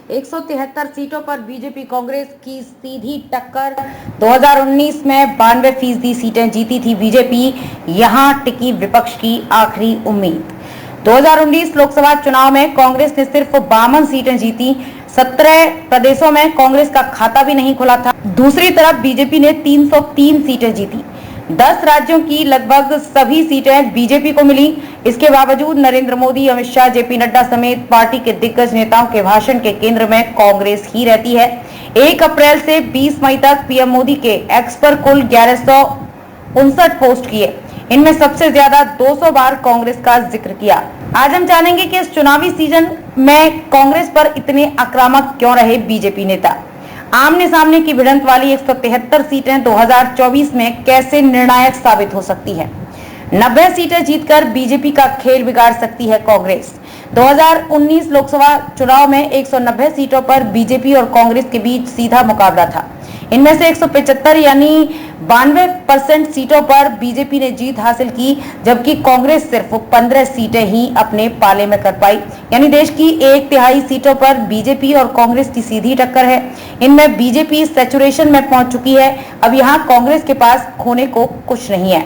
173 सीटों पर बीजेपी कांग्रेस की सीधी टक्कर। 2019 में 92% सीटें जीती थी बीजेपी, यहां टिकी विपक्ष की आखिरी उम्मीद। 2019 लोकसभा चुनाव में कांग्रेस ने सिर्फ 52 सीटें जीती। 17 प्रदेशों में कांग्रेस का खाता भी नहीं खुला था। दूसरी तरफ बीजेपी ने 303 सीटें जीती। 10 राज्यों की लगभग सभी सीटें बीजेपी को मिली। इसके बावजूद नरेंद्र मोदी, अमित शाह, जेपी नड्डा समेत पार्टी के दिग्गज नेताओं के भाषण के केंद्र में कांग्रेस ही रहती है। 1 अप्रैल से 20 मई तक पीएम मोदी के एक्स पर कुल 1159 पोस्ट किए। इनमें सबसे ज्यादा 200 बार कांग्रेस का जिक्र किया। आज हम जानेंगे कि इस चुनावी सीजन में कांग्रेस पर इतने आक्रामक क्यों रहे बीजेपी नेता। आमने सामने की भिड़ंत वाली 173 सीटें 2024 में कैसे निर्णायक साबित हो सकती है। 90 सीटें जीतकर बीजेपी का खेल बिगाड़ सकती है कांग्रेस। 2019 लोकसभा चुनाव में 190 सीटों पर बीजेपी और कांग्रेस के बीच सीधा मुकाबला था। इनमें से 175 यानी 92% सीटों पर बीजेपी ने जीत हासिल की, जबकि कांग्रेस सिर्फ 15 सीटें ही अपने पाले में कर पाई। यानी देश की 1/3 सीटों पर बीजेपी और कांग्रेस की सीधी टक्कर है। इनमें बीजेपी सैचुरेशन में पहुंच चुकी है। अब यहां कांग्रेस के पास खोने को कुछ नहीं है।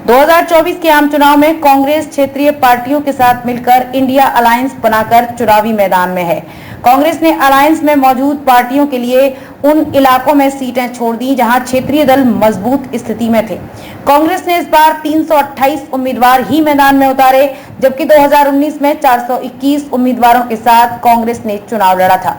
2024 के आम चुनाव में कांग्रेस क्षेत्रीय पार्टियों के साथ मिलकर इंडिया अलायंस बनाकर चुनावी मैदान में है। कांग्रेस ने अलायंस में मौजूद पार्टियों के लिए उन इलाकों में सीटें छोड़ दी जहां क्षेत्रीय दल मजबूत स्थिति में थे। कांग्रेस ने इस बार 328 उम्मीदवार ही मैदान में उतारे, जबकि 2019 में 421 उम्मीदवारों के साथ कांग्रेस ने चुनाव लड़ा था।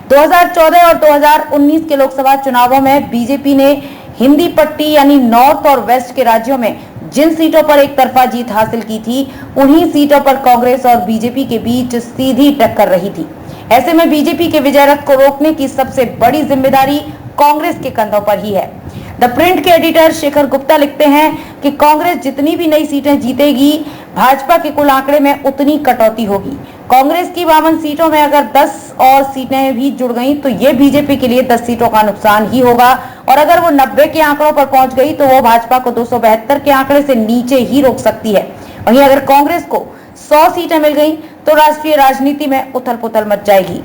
2014 और 2019 के लोकसभा चुनावों में बीजेपी ने हिंदी पट्टी यानी नॉर्थ और वेस्ट के राज्यों में जिन सीटों पर एक तरफा जीत हासिल की थी, उन्हीं सीटों पर कांग्रेस और बीजेपी के बीच सीधी टक्कर रही थी। ऐसे में बीजेपी के विजय रथ को रोकने की सबसे बड़ी जिम्मेदारी कांग्रेस के कंधों पर ही है। द प्रिंट के एडिटर शेखर गुप्ता लिखते हैं कि कांग्रेस जितनी भी नई सीटें जीतेगी, भाजपा के कुल आंकड़े में उतनी कटौती होगी। कांग्रेस की 52 सीटों में अगर 10 और सीटें भी जुड़ गई तो ये बीजेपी के लिए 10 सीटों का नुकसान ही होगा, और अगर वो 90 के आंकड़ों पर पहुंच गई तो वो भाजपा को 272 के आंकड़े से नीचे ही रोक सकती है। वहीं अगर कांग्रेस को 100 सीटें मिल गई तो राष्ट्रीय राजनीति में उथल पुथल मच जाएगी।